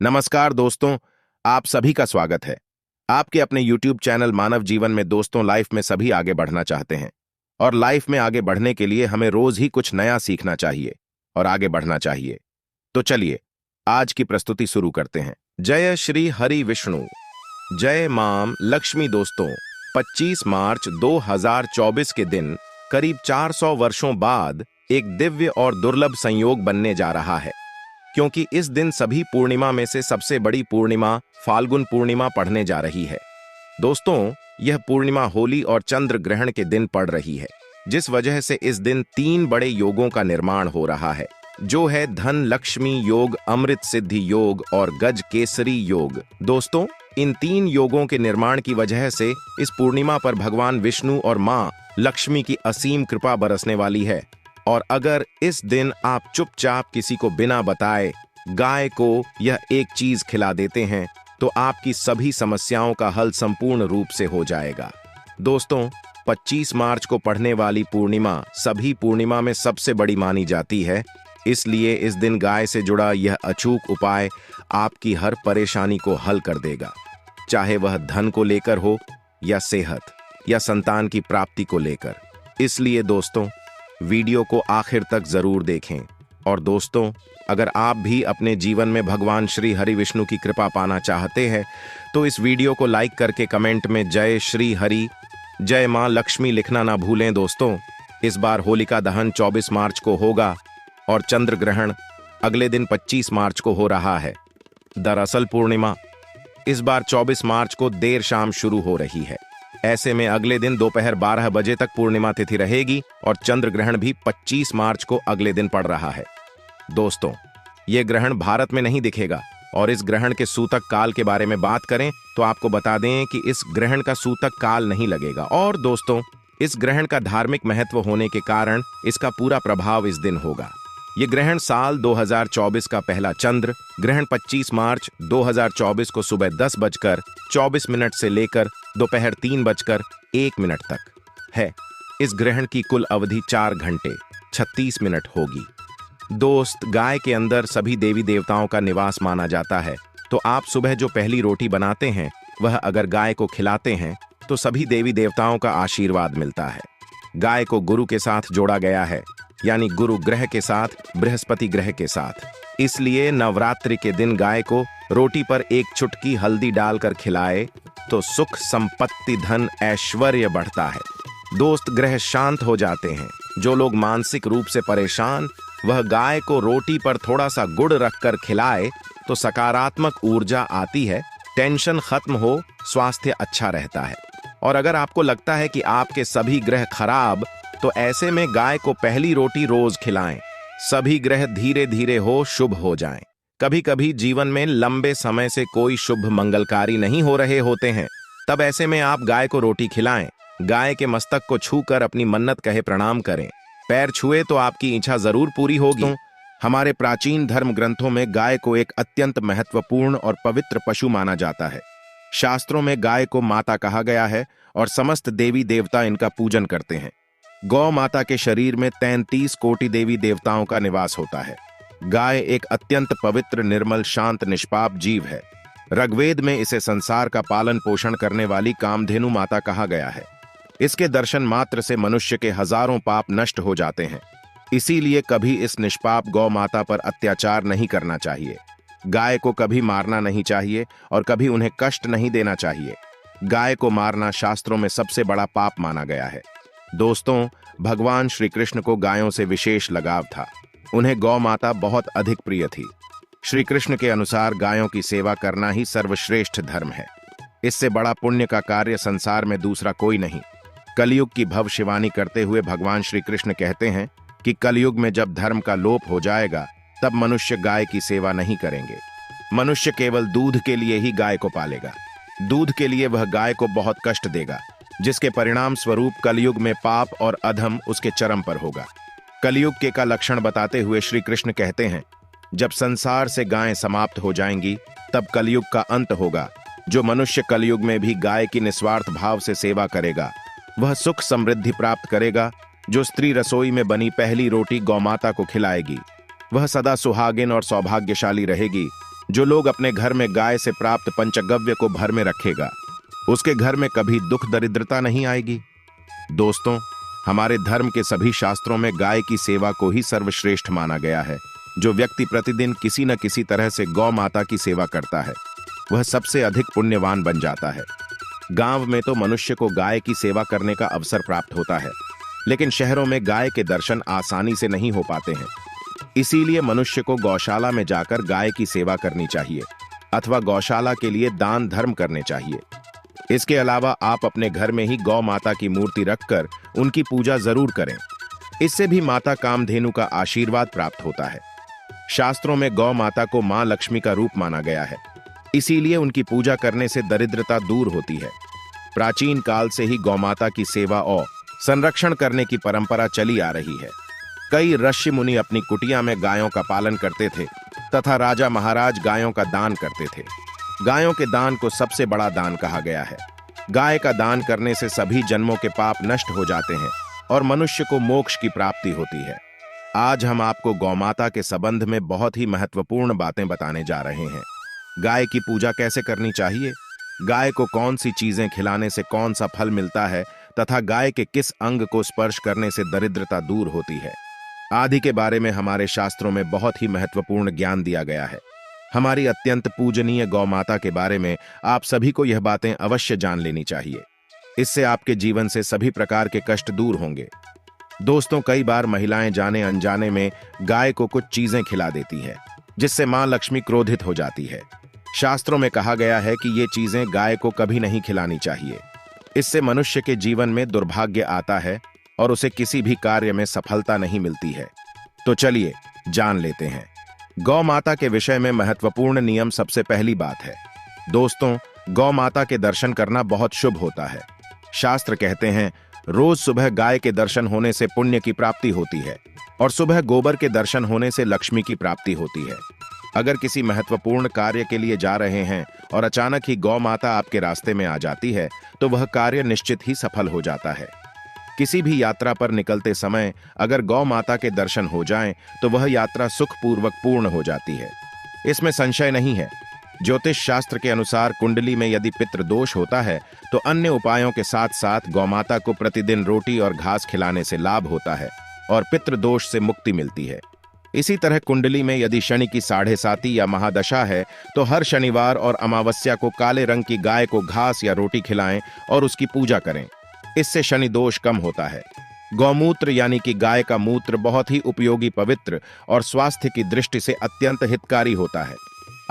नमस्कार दोस्तों, आप सभी का स्वागत है आपके अपने YouTube चैनल मानव जीवन में। दोस्तों, लाइफ में सभी आगे बढ़ना चाहते हैं और लाइफ में आगे बढ़ने के लिए हमें रोज ही कुछ नया सीखना चाहिए और आगे बढ़ना चाहिए। तो चलिए आज की प्रस्तुति शुरू करते हैं। जय श्री हरि विष्णु, जय मां लक्ष्मी। दोस्तों, 25 मार्च 2024 के दिन करीब 400 वर्षों बाद एक दिव्य और दुर्लभ संयोग बनने जा रहा है, क्योंकि इस दिन सभी पूर्णिमा में से सबसे बड़ी पूर्णिमा फाल्गुन पूर्णिमा पड़ने जा रही है। दोस्तों, यह पूर्णिमा होली और चंद्र ग्रहण के दिन पड़ रही है, जिस वजह से इस दिन 3 बड़े योगों का निर्माण हो रहा है, जो है धन लक्ष्मी योग, अमृत सिद्धि योग और गज केसरी योग। दोस्तों, इन 3 योगों के निर्माण की वजह से इस पूर्णिमा पर भगवान विष्णु और मां लक्ष्मी की असीम कृपा बरसने वाली है। और अगर इस दिन आप चुपचाप किसी को बिना बताए गाय को यह एक चीज खिला देते हैं, तो आपकी सभी समस्याओं का हल संपूर्ण रूप से हो जाएगा। दोस्तों, 25 मार्च को पड़ने वाली पूर्णिमा सभी पूर्णिमा में सबसे बड़ी मानी जाती है, इसलिए इस दिन गाय से जुड़ा यह अचूक उपाय आपकी हर परेशानी को हल कर देगा, चाहे वह धन को लेकर हो या सेहत या संतान की प्राप्ति को लेकर। इसलिए दोस्तों, वीडियो को आखिर तक जरूर देखें। और दोस्तों, अगर आप भी अपने जीवन में भगवान श्री हरि विष्णु की कृपा पाना चाहते हैं, तो इस वीडियो को लाइक करके कमेंट में जय श्री हरि, जय मां लक्ष्मी लिखना ना भूलें। दोस्तों, इस बार होलिका दहन 24 मार्च को होगा और चंद्र ग्रहण अगले दिन 25 मार्च को हो रहा है। दरअसल पूर्णिमा इस बार 24 मार्च को देर शाम शुरू हो रही है। ऐसे में अगले दिन दोपहर 12 बजे तक पूर्णिमा तिथि रहेगी और चंद्र ग्रहण भी 25 मार्च को अगले दिन पड़ रहा है। दोस्तों, यह ग्रहण भारत में नहीं दिखेगा और इस ग्रहण के सूतक काल के बारे में बात करें तो आपको बता दें कि इस ग्रहण का सूतक काल नहीं लगेगा। और दोस्तों, इस ग्रहण का धार्मिक महत्व होने के कारण इसका पूरा प्रभाव इस दिन होगा। यह ग्रहण साल 2024 का पहला चंद्र ग्रहण 25 मार्च 2024 को सुबह 10:24 से लेकर दोपहर 3:01 तक है। इस ग्रहण की कुल अवधि 4 घंटे 36 मिनट होगी। दोस्त, गाय के अंदर सभी देवी देवताओं का निवास माना जाता है, तो आप सुबह जो पहली रोटी बनाते हैं वह अगर गाय को खिलाते हैं तो सभी देवी देवताओं का आशीर्वाद मिलता है। गाय को गुरु के साथ जोड़ा गया है, यानी गुरु ग्रह के साथ, बृहस्पति ग्रह के साथ। इसलिए नवरात्रि के दिन गाय को रोटी पर एक चुटकी हल्दी डालकर खिलाए तो सुख संपत्ति धन ऐश्वर्य बढ़ता है। दोस्त, ग्रह शांत हो जाते हैं। जो लोग मानसिक रूप से परेशान, वह गाय को रोटी पर थोड़ा सा गुड़ रखकर खिलाए तो सकारात्मक ऊर्जा आती है, टेंशन खत्म हो, स्वास्थ्य अच्छा रहता है। और अगर आपको लगता है कि आपके सभी ग्रह खराब, तो ऐसे में गाय को पहली रोटी रोज खिलाएं। सभी ग्रह धीरे धीरे हो शुभ हो जाएं। कभी कभी जीवन में लंबे समय से कोई शुभ मंगलकारी नहीं हो रहे होते हैं, तब ऐसे में आप गाय को रोटी खिलाएं। गाय के मस्तक को छूकर अपनी मन्नत कहे प्रणाम करें। पैर छुए तो आपकी इच्छा जरूर पूरी होगी। हमारे प्राचीन धर्म ग्रंथों में गाय को एक अत्यंत महत्वपूर्ण और पवित्र पशु माना जाता है। शास्त्रों में गाय को माता कहा गया है और समस्त देवी देवता इनका पूजन करते हैं। गौ माता के शरीर में 33 कोटि देवी देवताओं का निवास होता है। गाय एक अत्यंत पवित्र, निर्मल, शांत, निष्पाप जीव है। ऋग्वेद में इसे संसार का पालन पोषण करने वाली कामधेनु माता कहा गया है। इसके दर्शन मात्र से मनुष्य के हजारों पाप नष्ट हो जाते हैं। इसीलिए कभी इस निष्पाप गौ माता पर अत्याचार नहीं करना चाहिए। गाय को कभी मारना नहीं चाहिए और कभी उन्हें कष्ट नहीं देना चाहिए। गाय को मारना शास्त्रों में सबसे बड़ा पाप माना गया है। दोस्तों, भगवान श्री कृष्ण को गायों से विशेष लगाव था। उन्हें गौ माता बहुत अधिक प्रिय थी। श्री कृष्ण के अनुसार गायों की सेवा करना ही सर्वश्रेष्ठ धर्म है। इससे बड़ा पुण्य का कार्य संसार में दूसरा कोई नहीं। कलयुग की भविष्यवाणी करते हुए भगवान श्री कृष्ण कहते हैं कि कलयुग में जब धर्म का लोप हो जाएगा, तब मनुष्य गाय की सेवा नहीं करेंगे। मनुष्य केवल दूध के लिए ही गाय को पालेगा। दूध के लिए वह गाय को बहुत कष्ट देगा, जिसके परिणाम स्वरूप कलयुग में पाप और अधम उसके चरम पर होगा। कलयुग के का लक्षण बताते हुए श्री कृष्ण कहते हैं, जब संसार से गायें समाप्त हो जाएंगी, तब कलयुग का अंत होगा। जो मनुष्य कलयुग में भी गाय की निस्वार्थ भाव से सेवा करेगा, वह सुख समृद्धि प्राप्त करेगा। जो स्त्री रसोई में बनी पहली रोटी गौमाता को खिलाएगी, वह सदा सुहागिन और सौभाग्यशाली रहेगी। जो लोग अपने घर में गाय से प्राप्त पंचगव्य को भर में रखेगा, उसके घर में कभी दुख दरिद्रता नहीं आएगी। दोस्तों, हमारे धर्म के सभी शास्त्रों में गाय की सेवा को ही सर्वश्रेष्ठ माना गया है। जो व्यक्ति प्रतिदिन किसी न किसी तरह से गौ माता की सेवा करता है, वह सबसे अधिक पुण्यवान बन जाता है। गांव में तो मनुष्य को गाय की सेवा करने का अवसर प्राप्त होता है, लेकिन शहरों में गाय के दर्शन आसानी से नहीं हो पाते हैं। इसीलिए मनुष्य को गौशाला में जाकर गाय की सेवा करनी चाहिए अथवा गौशाला के लिए दान धर्म करने चाहिए। इसके अलावा आप अपने घर में ही गौ माता की मूर्ति रखकर उनकी पूजा जरूर करें। इससे भी माता कामधेनु का आशीर्वाद प्राप्त होता है। शास्त्रों में गौ माता को मां लक्ष्मी का रूप माना गया है, इसीलिए उनकी पूजा करने से दरिद्रता दूर होती है। प्राचीन काल से ही गौ माता की सेवा और संरक्षण करने की परंपरा चली आ रही है। कई ऋषि मुनि अपनी कुटिया में गायों का पालन करते थे तथा राजा महाराज गायों का दान करते थे। गायों के दान को सबसे बड़ा दान कहा गया है। गाय का दान करने से सभी जन्मों के पाप नष्ट हो जाते हैं और मनुष्य को मोक्ष की प्राप्ति होती है। आज हम आपको गौमाता के संबंध में बहुत ही महत्वपूर्ण बातें बताने जा रहे हैं। गाय की पूजा कैसे करनी चाहिए, गाय को कौन सी चीजें खिलाने से कौन सा फल मिलता है तथा गाय के किस अंग को स्पर्श करने से दरिद्रता दूर होती है आदि के बारे में हमारे शास्त्रों में बहुत ही महत्वपूर्ण ज्ञान दिया गया है। हमारी अत्यंत पूजनीय गौ माता के बारे में आप सभी को यह बातें अवश्य जान लेनी चाहिए। इससे आपके जीवन से सभी प्रकार के कष्ट दूर होंगे। दोस्तों, कई बार महिलाएं जाने अनजाने में गाय को कुछ चीजें खिला देती है, जिससे मां लक्ष्मी क्रोधित हो जाती है। शास्त्रों में कहा गया है कि ये चीजें गाय को कभी नहीं खिलानी चाहिए। इससे मनुष्य के जीवन में दुर्भाग्य आता है और उसे किसी भी कार्य में सफलता नहीं मिलती है। तो चलिए जान लेते हैं गौ माता के विषय में महत्वपूर्ण नियम। सबसे पहली बात है दोस्तों, गौ माता के दर्शन करना बहुत शुभ होता है। शास्त्र कहते हैं रोज सुबह गाय के दर्शन होने से पुण्य की प्राप्ति होती है और सुबह गोबर के दर्शन होने से लक्ष्मी की प्राप्ति होती है। अगर किसी महत्वपूर्ण कार्य के लिए जा रहे हैं और अचानक ही गौ माता आपके रास्ते में आ जाती है तो वह कार्य निश्चित ही सफल हो जाता है। किसी भी यात्रा पर निकलते समय अगर गौ माता के दर्शन हो जाएं तो वह यात्रा सुखपूर्वक पूर्ण हो जाती है, इसमें संशय नहीं है। ज्योतिष शास्त्र के अनुसार कुंडली में यदि पितृदोष होता है तो अन्य उपायों के साथ साथ गौ माता को प्रतिदिन रोटी और घास खिलाने से लाभ होता है और पितृदोष से मुक्ति मिलती है। इसी तरह कुंडली में यदि शनि की 7.5 या महादशा है तो हर शनिवार और अमावस्या को काले रंग की गाय को घास या रोटी खिलाएं और उसकी पूजा करें। इससे शनि दोष कम होता है। गौमूत्र यानी कि गाय का मूत्र बहुत ही उपयोगी, पवित्र और स्वास्थ्य की दृष्टि से अत्यंत हितकारी होता है।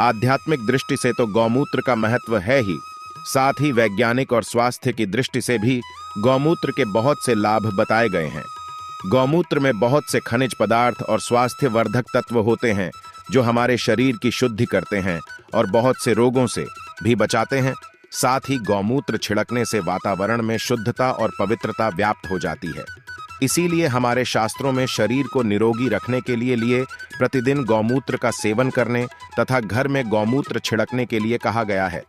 आध्यात्मिक दृष्टि से तो गौमूत्र का महत्व है ही, साथ ही वैज्ञानिक और स्वास्थ्य की दृष्टि से भी गौमूत्र के बहुत से लाभ बताए गए हैं। गौमूत्र में बहुत से खनिज पदार्थ और स्वास्थ्य वर्धक तत्व होते हैं जो हमारे शरीर की शुद्धि करते हैं और बहुत से रोगों से भी बचाते हैं। साथ ही गौमूत्र छिड़कने से वातावरण में शुद्धता और पवित्रता व्याप्त हो जाती है। इसीलिए हमारे शास्त्रों में शरीर को निरोगी रखने के लिए प्रतिदिन गौमूत्र का सेवन करने तथा घर में गौमूत्र छिड़कने के लिए कहा गया है।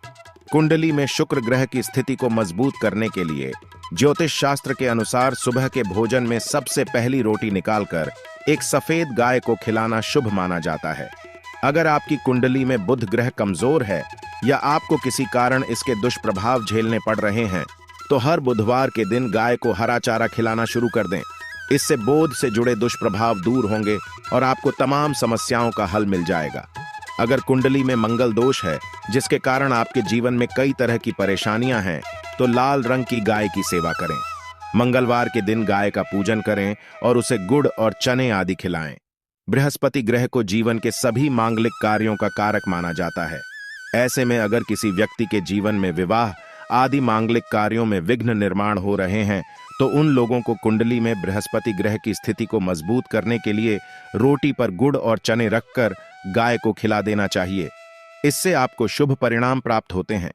कुंडली में शुक्र ग्रह की स्थिति को मजबूत करने के लिए ज्योतिष शास्त्र के अनुसार सुबह के भोजन में सबसे पहली रोटी निकालकर एक सफेद गाय को खिलाना शुभ माना जाता है। अगर आपकी कुंडली में बुध ग्रह कमजोर है या आपको किसी कारण इसके दुष्प्रभाव झेलने पड़ रहे हैं तो हर बुधवार के दिन गाय को हरा चारा खिलाना शुरू कर दें। इससे बोध से जुड़े दुष्प्रभाव दूर होंगे और आपको तमाम समस्याओं का हल मिल जाएगा। अगर कुंडली में मंगल दोष है जिसके कारण आपके जीवन में कई तरह की परेशानियां हैं तो लाल रंग की गाय की सेवा करें। मंगलवार के दिन गाय का पूजन करें और उसे गुड़ और चने आदि खिलाएं। बृहस्पति ग्रह को जीवन के सभी मांगलिक कार्यों का कारक माना जाता है। ऐसे में अगर किसी व्यक्ति के जीवन में विवाह आदि मांगलिक कार्यों में विघ्न निर्माण हो रहे हैं तो उन लोगों को कुंडली में बृहस्पति ग्रह की स्थिति को मजबूत करने के लिए रोटी पर गुड़ और चने रखकर गाय को खिला देना चाहिए। इससे आपको शुभ परिणाम प्राप्त होते हैं।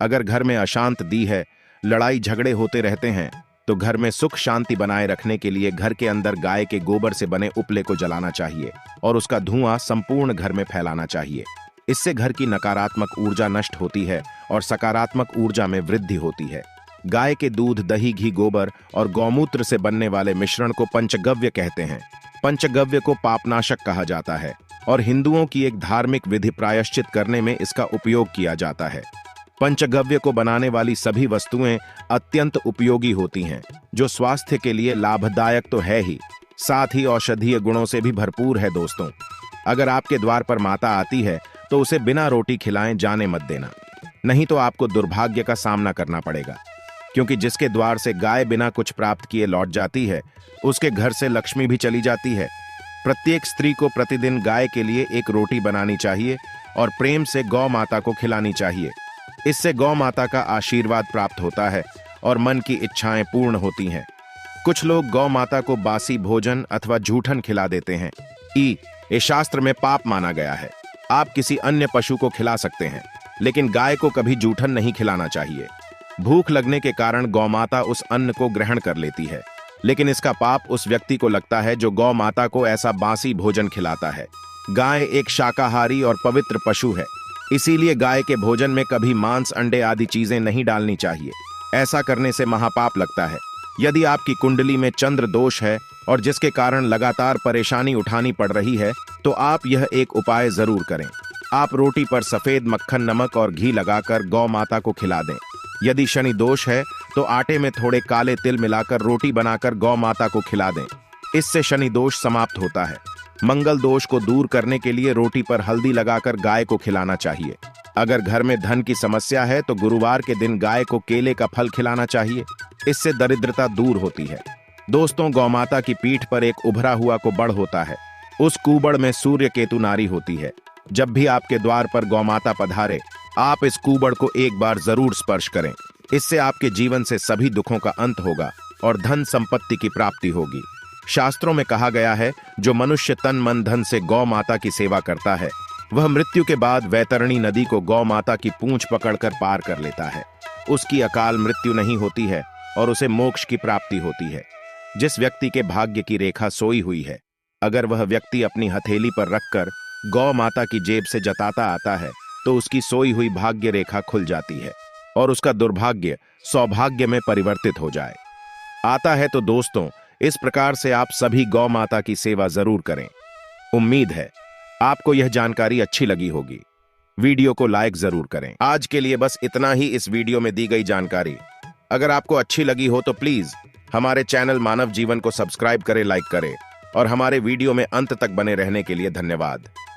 अगर घर में अशांत दी है, लड़ाई झगड़े होते रहते हैं तो घर में सुख शांति बनाए रखने के लिए घर के अंदर गाय के गोबर से बने उपले को जलाना चाहिए और उसका धुआं संपूर्ण घर में फैलाना चाहिए। इससे घर की नकारात्मक ऊर्जा नष्ट होती है और सकारात्मक ऊर्जा में वृद्धि होती है। गाय के दूध, दही, घी, गोबर और गौमूत्र से बनने वाले मिश्रण को पंचगव्य कहते हैं। पंचगव्य को पापनाशक कहा जाता है। और हिंदुओं की एक धार्मिक विधि प्रायश्चित करने में इसका उपयोग किया जाता है। पंचगव्य को बनाने वाली सभी वस्तुएं अत्यंत उपयोगी होती हैं, जो स्वास्थ्य के लिए लाभदायक तो है ही, साथ ही औषधीय गुणों से भी भरपूर है। दोस्तों, अगर आपके द्वार पर माता आती है तो उसे बिना रोटी खिलाएं जाने मत देना, नहीं तो आपको दुर्भाग्य का सामना करना पड़ेगा। क्योंकि जिसके द्वार से गाय बिना कुछ प्राप्त किए लौट जाती है, उसके घर से लक्ष्मी भी चली जाती है। प्रत्येक स्त्री को प्रतिदिन गाय के लिए एक रोटी बनानी चाहिए और प्रेम से गौ माता को खिलानी चाहिए। इससे गौ माता का आशीर्वाद प्राप्त होता है और मन की इच्छाएं पूर्ण होती हैं। कुछ लोग गौ माता को बासी भोजन अथवा जूठन खिला देते हैं। ये शास्त्र में पाप माना गया है। आप किसी अन्य पशु को खिला सकते हैं, लेकिन गाय को कभी जूठन नहीं खिलाना चाहिए। भूख लगने के कारण गौमाता उस अन्न को ग्रहण कर लेती है, लेकिन इसका पाप उस व्यक्ति को लगता है जो गौ माता को ऐसा बासी भोजन खिलाता है। गाय एक शाकाहारी और पवित्र पशु है, इसीलिए गाय के भोजन में कभी मांस, अंडे आदि चीजें नहीं डालनी चाहिए। ऐसा करने से महापाप लगता है। यदि आपकी कुंडली में चंद्र दोष है और जिसके कारण लगातार परेशानी उठानी पड़ रही है, तो आप यह एक उपाय जरूर करें। आप रोटी पर सफेद मक्खन, नमक और घी लगाकर गौ माता को खिला दें। यदि शनि दोष है तो आटे में थोड़े काले तिल मिलाकर रोटी बनाकर गौ माता को खिला दें। इससे शनि दोष समाप्त होता है। मंगल दोष को दूर करने के लिए रोटी पर हल्दी लगाकर गाय को खिलाना चाहिए। अगर घर में धन की समस्या है तो गुरुवार के दिन गाय को केले का फल खिलाना चाहिए। इससे दरिद्रता दूर होती है। दोस्तों, गौमाता की पीठ पर एक उभरा हुआ कुबड़ होता है। उस कुबड़ में सूर्य केतु नारी होती है। जब भी आपके द्वार पर गौमाता पधारे, आप इस कुबड़ को एक बार जरूर स्पर्श करें। इससे आपके जीवन से सभी दुखों का अंत होगा और धन संपत्ति की प्राप्ति होगी। शास्त्रों में कहा गया है, जो मनुष्य तन मन धन से गौ माता की सेवा करता है, वह मृत्यु के बाद वैतरणी नदी को गौ माता की पूंछ पकड़कर पार कर लेता है। उसकी अकाल मृत्यु नहीं होती है और उसे मोक्ष की प्राप्ति होती है। जिस व्यक्ति के भाग्य की रेखा सोई हुई है, अगर वह व्यक्ति अपनी हथेली पर रखकर गौ माता की जेब से जताता आता है, तो उसकी सोई हुई भाग्य रेखा खुल जाती है और उसका दुर्भाग्य सौभाग्य में परिवर्तित हो जाए आता है। तो दोस्तों, इस प्रकार से आप सभी गौ माता की सेवा जरूर करें। उम्मीद है आपको यह जानकारी अच्छी लगी होगी। वीडियो को लाइक जरूर करें। आज के लिए बस इतना ही इस वीडियो में दी गई जानकारी। अगर आपको अच्छी लगी हो तो प्लीज हमारे चैनल मानव जीवन को सब्सक्राइब करें, लाइक करें और हमारे वीडियो में अंत तक बने रहने के लिए धन्यवाद।